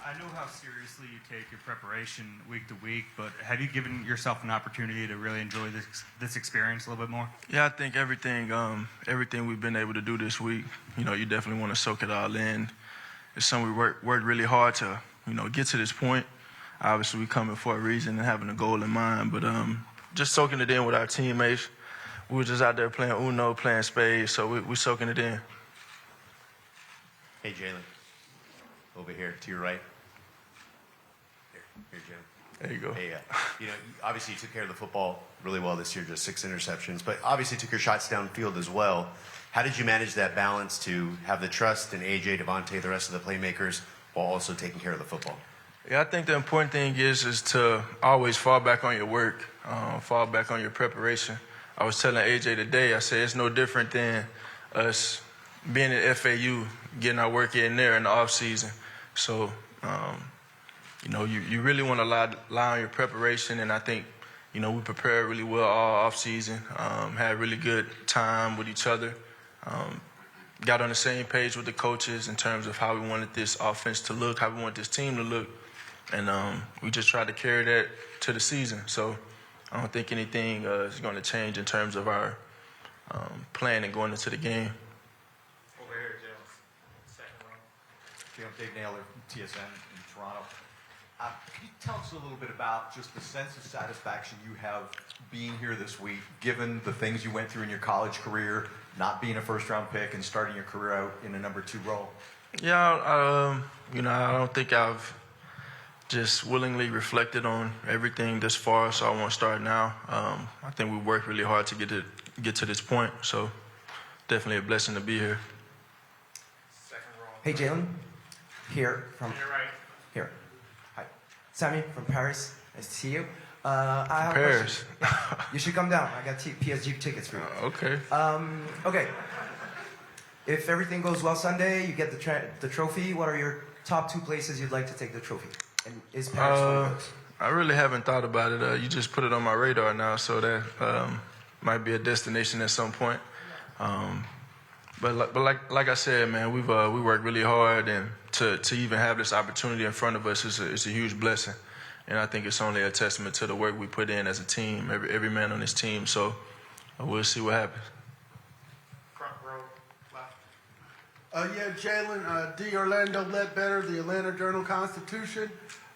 I know how seriously you take your preparation week to week, but have you given yourself an opportunity to really enjoy this experience a little bit more? Yeah, I think everything we've been able to do this week, you definitely want to soak it all in. It's something we worked really hard to, get to this point. Obviously, we're coming for a reason and having a goal in mind, but just soaking it in with our teammates. We were just out there playing Uno, playing spades, so we're soaking it in. Hey, Jalen. Over here, to your right. Here, Jalen. There you go. Hey, obviously you took care of the football really well this year, just 6 interceptions, but obviously took your shots downfield as well. How did you manage that balance to have the trust in AJ, Devontae, the rest of the playmakers, while also taking care of the football? Yeah, I think the important thing is to always fall back on your work, fall back on your preparation. I was telling AJ today, I said it's no different than us being at FAU, getting our work in there in the off season. So, you really want to rely on your preparation, and I think, we prepared really well all off season, had really good time with each other, got on the same page with the coaches in terms of how we wanted this offense to look, how we want this team to look, and we just tried to carry that to the season. So I don't think anything is going to change in terms of our plan and going into the game. Over here, Jalen. Second row. Dave Naylor from TSN in Toronto. Can you tell us a little bit about just the sense of satisfaction you have being here this week, given the things you went through in your college career, not being a first-round pick and starting your career out in a number 2 role? Yeah, I don't think I've just willingly reflected on everything this far, so I won't start now. I think we worked really hard to get to this point, so definitely a blessing to be here. Second row. Hey, Jalen. Here from To your right. here. Hi, Sammy from Paris. Nice to see you. I have Paris. a question. You should come down. I got PSG tickets for you. Okay. Okay. If everything goes well Sunday, you get the trophy. What are your top 2 places you'd like to take the trophy? And is Paris one of those? I really haven't thought about it. You just put it on my radar now, so that might be a destination at some point. But like I said, man, we worked really hard, and to even have this opportunity in front of us is a huge blessing. And I think it's only a testament to the work we put in as a team, every man on this team. So we'll see what happens. Front row. Left. Yeah, Jalen, D. Orlando Ledbetter, the Atlanta Journal-Constitution.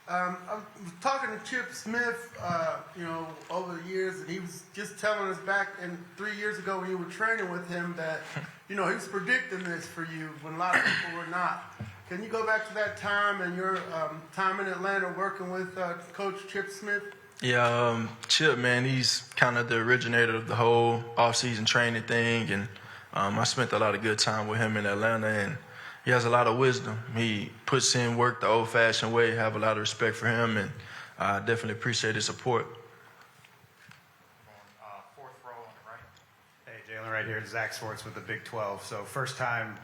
I was talking to Chip Smith, over the years, and he was just telling us back 3 years ago when you were training with him that, he was predicting this for you when a lot of people were not. Can you go back to that time and your time in Atlanta working with Coach Chip Smith? Yeah, Chip, man, he's kind of the originator of the whole off-season training thing, and I spent a lot of good time with him in Atlanta, and he has a lot of wisdom. He puts in work the old-fashioned way. I have a lot of respect for him, and I definitely appreciate his support. Fourth row on the right. Hey, Jalen, right here. Zach Swartz with the Big 12. So first time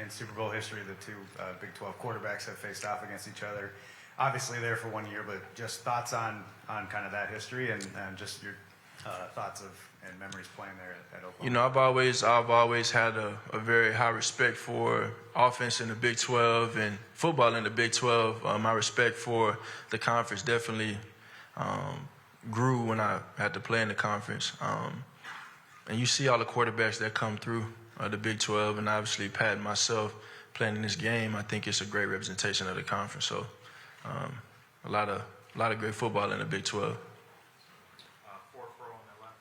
in Super Bowl history, the 2 Big 12 quarterbacks have faced off against each other. Obviously there for 1 year, but just thoughts on kind of that history and just your thoughts of and memories playing there at Oklahoma. I've always had a very high respect for offense in the Big 12 and football in the Big 12. My respect for the conference definitely grew when I had to play in the conference. And you see all the quarterbacks that come through the Big 12, and obviously Pat and myself playing in this game, I think it's a great representation of the conference. So a lot of great football in the Big 12. Fourth row on the left.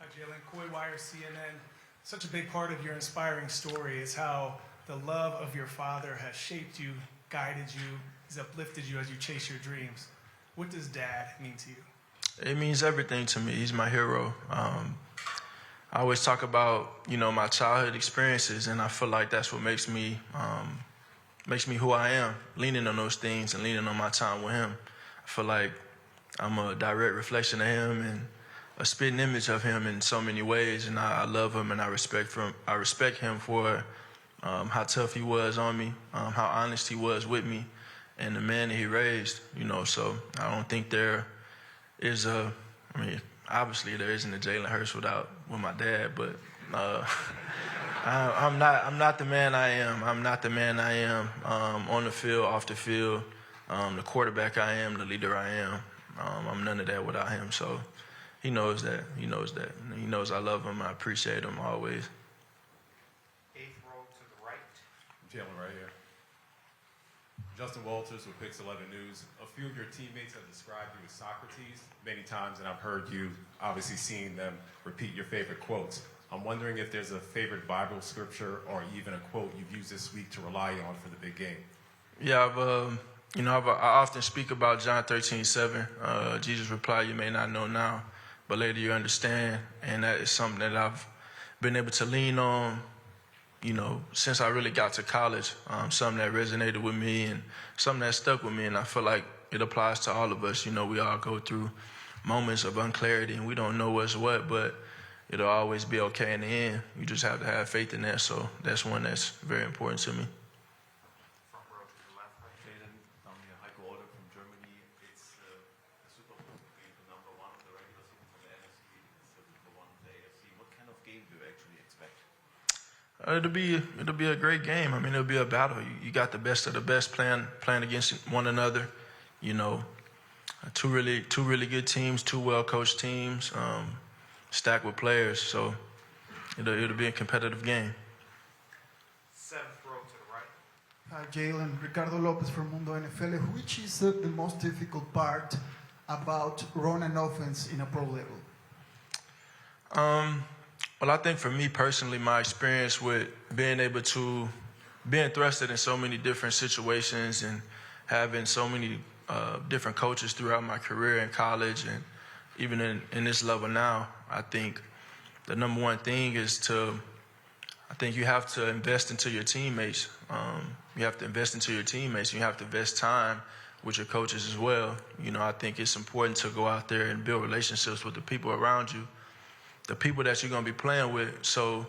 Hi, Jalen. Coy Wire, CNN. Such a big part of your inspiring story is how the love of your father has shaped you, guided you, has uplifted you as you chase your dreams. What does Dad mean to you? It means everything to me. He's my hero. I always talk about, my childhood experiences, and I feel like that's what makes me who I am, leaning on those things and leaning on my time with him. I feel like I'm a direct reflection of him and a spitting image of him in so many ways, and I love him and I respect him for how tough he was on me, how honest he was with me, and the man that he raised, so I don't think there is obviously there isn't a Jalen Hurts with my dad, but I'm not the man I am. I'm not the man I am on the field, off the field. The quarterback I am, the leader I am. I'm none of that without him. So he knows that. He knows that. And he knows I love him. I appreciate him always. 8th row to the right. Jalen right here. Justin Walters with Pix 11 News. A few of your teammates have described you as Socrates many times, and I've heard you obviously seeing them repeat your favorite quotes. I'm wondering if there's a favorite Bible scripture or even a quote you've used this week to rely on for the big game. Yeah, I often speak about John 13:7. Jesus replied, "You may not know now, but later you understand." And that is something that I've been able to lean on, since I really got to college. Something that resonated with me and something that stuck with me. And I feel like it applies to all of us. We all go through moments of unclarity and we don't know what's what, but it'll always be okay in the end. You just have to have faith in that. So that's one that's very important to me. Front row to the left. Jalen, I'm here, Heiko Oda from Germany. It's the Super Bowl game, the number one of the regular season for the NFC. It's the number one of the AFC. What kind of game do you actually expect? It'll be a great game. I mean, it'll be a battle. You got the best of the best playing against one another. Two really good teams, two well-coached teams, stacked with players. So it'll be a competitive game. 7th row to the right. Hi, Jalen. Ricardo Lopez from Mundo NFL. Which is the most difficult part about running an offense in a pro level? Well, I think for me personally, my experience with being thrusted in so many different situations and having so many different coaches throughout my career in college and even in this level now, I think the number one thing is you have to invest into your teammates. You have to invest into your teammates. You have to invest time with your coaches as well. I think it's important to go out there and build relationships with the people around you, the people that you're going to be playing with, so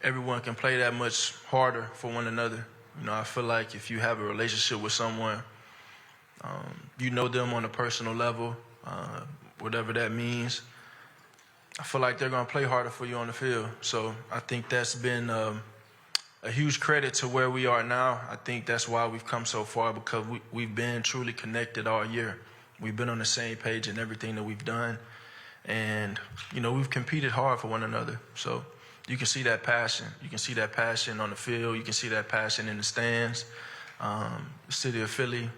everyone can play that much harder for one another. I feel like if you have a relationship with someone, you know them on a personal level, whatever that means, I feel like they're going to play harder for you on the field. So I think that's been a huge credit to where we are now. I think that's why we've come so far, because we've been truly connected all year. We've been on the same page in everything that we've done. And, we've competed hard for one another. So you can see that passion. You can see that passion on the field. You can see that passion in the stands, the city of Philly,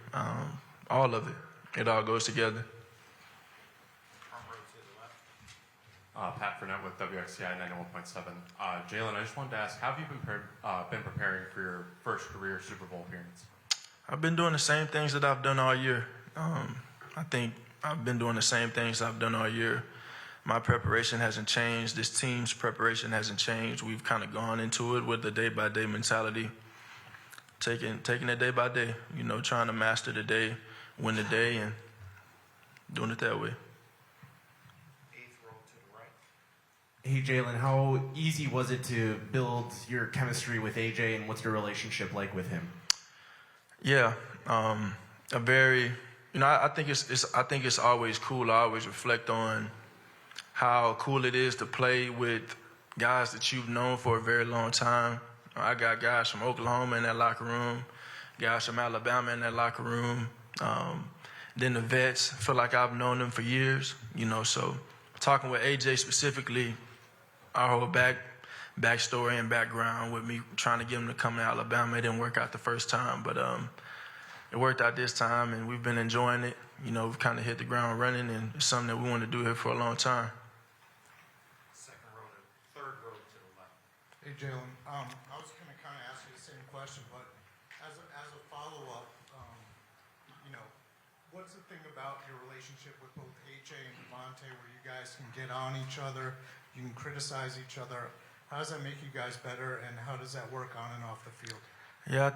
all of it. It all goes together. Front row to the left. Pat Burnett with WXCI 91.7. Jalen, I just wanted to ask, how have you been preparing for your first career Super Bowl appearance? I've been doing the same things that I've done all year. I think I've been doing the same things I've done all year. My preparation hasn't changed. This team's preparation hasn't changed. We've kind of gone into it with the day-by-day mentality, taking it day by day, trying to master the day, win the day, and doing it that way. 8th row to the right. Hey, Jalen, how easy was it to build your chemistry with AJ, and what's your relationship like with him? Yeah, I think it's always cool. I always reflect on how cool it is to play with guys that you've known for a very long time. I got guys from Oklahoma in that locker room, guys from Alabama in that locker room. Then the vets, feel like I've known them for years, So talking with AJ specifically, our whole backstory and background with me trying to get him to come to Alabama, it didn't work out the first time, but it worked out this time, and we've been enjoying it. We've kind of hit the ground running, and it's something that we want to do here for a long time. 3rd row to the left. Hey, Jalen. I was going to kind of ask you the same question, but as a follow-up, what's the thing about your relationship with both AJ and Devontae where you guys can get on each other, you can criticize each other? How does that make you guys better, and how does that work on and off the field? Yeah, I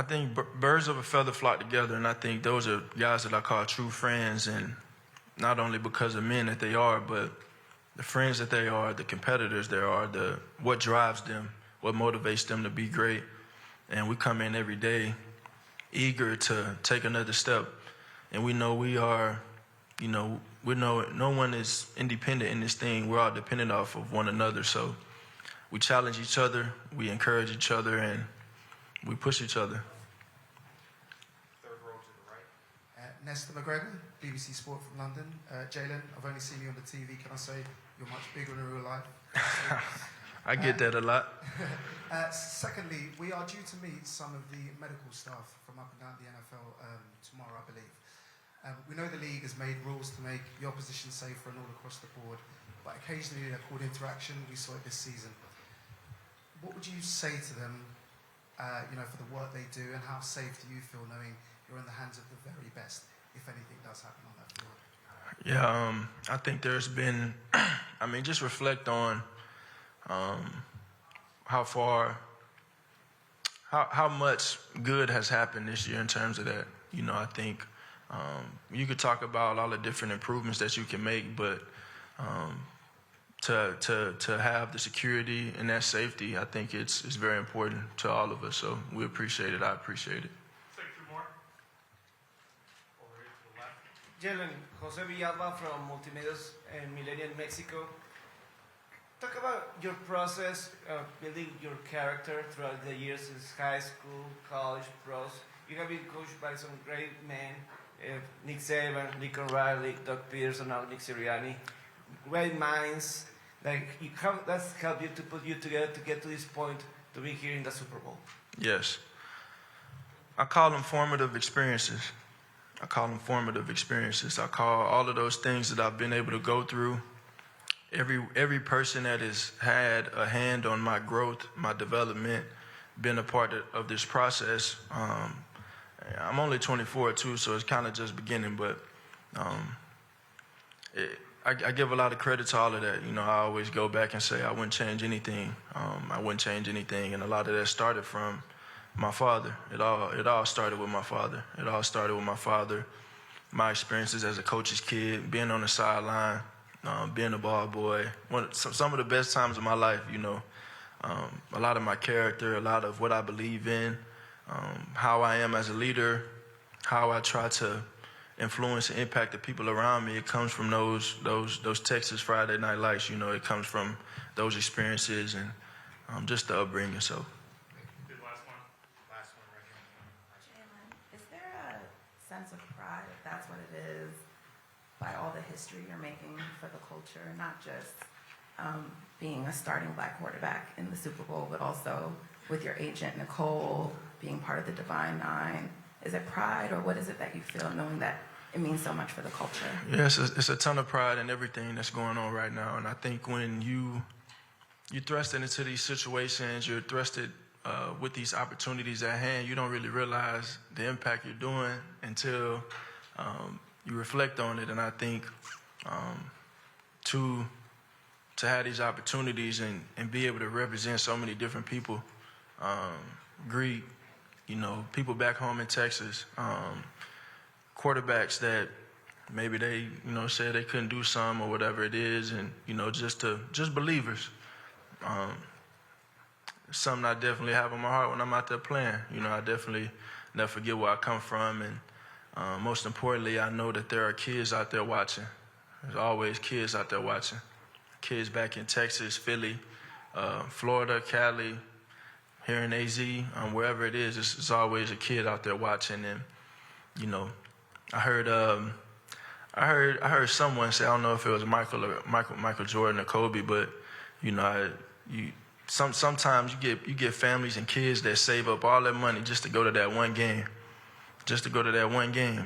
think birds of a feather flock together, and I think those are guys that I call true friends, and not only because of men that they are, but the friends that they are, the competitors they are, what drives them, what motivates them to be great. And we come in every day eager to take another step, and we know we are, we know no one is independent in this thing. We're all dependent off of one another, so we challenge each other, we encourage each other, and we push each other. Third row to the right. Nesta McGregor, BBC Sport from London. Jalen, I've only seen you on the TV. Can I say you're much bigger in real life? I get that a lot. Secondly, we are due to meet some of the medical staff from up and down the NFL tomorrow, I believe. We know the league has made rules to make the opposition safer and all across the board, but occasionally they're called interaction. We saw it this season. What would you say to them, for the work they do, and how safe do you feel knowing you're in the hands of the very best, if anything does happen on that field? Yeah, I think there's been, just reflect on how much good has happened this year in terms of that. I think you could talk about all the different improvements that you can make, but to have the security and that safety, I think it's very important to all of us. So we appreciate it. I appreciate it. Take two more. Over here to the left. Jalen, Jose Villalba from Multimedios in Millennium, Mexico. Talk about your process of building your character throughout the years since high school, college, pros. You have been coached by some great men, Nick Saban, Lincoln Riley, Doug Peterson, now Nick Sirianni. Great minds. That's helped you to put you together to get to this point to be here in the Super Bowl. Yes. I call them formative experiences. I call all of those things that I've been able to go through. Every person that has had a hand on my growth, my development, been a part of this process. I'm only 24 too, so it's kind of just beginning, but I give a lot of credit to all of that. I always go back and say I wouldn't change anything. And a lot of that started from my father. It all started with my father. My experiences as a coach's kid, being on the sideline, being a ball boy. Some of the best times of my life, a lot of my character, a lot of what I believe in, how I am as a leader, how I try to influence and impact the people around me. It comes from those Texas Friday Night Lights. It comes from those experiences and just the upbringing. So. Good last one. Last one right here. Jalen, is there a sense of pride, if that's what it is, by all the history you're making for the culture, not just being a starting black quarterback in the Super Bowl, but also with your agent, Nicole, being part of the Divine Nine? Is it pride, or what is it that you feel knowing that it means so much for the culture? Yes, it's a ton of pride in everything that's going on right now. And I think when you're thrusted into these situations, you're thrusted with these opportunities at hand, you don't really realize the impact you're doing until you reflect on it. And I think to have these opportunities and be able to represent so many different people, greet, people back home in Texas, quarterbacks that maybe they, said they couldn't do some or whatever it is, and, just believers. Something I definitely have on my heart when I'm out there playing. I definitely never forget where I come from, and most importantly, I know that there are kids out there watching. There's always kids out there watching. Kids back in Texas, Philly, Florida, Cali, here in AZ, wherever it is, it's always a kid out there watching. And I heard someone say, I don't know if it was Michael Jordan or Kobe, but sometimes you get families and kids that save up all their money just to go to that one game.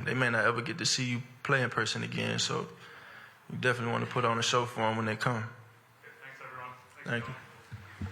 They may not ever get to see you play in person again, so you definitely want to put on a show for them when they come. Okay, thanks, everyone. Thank you.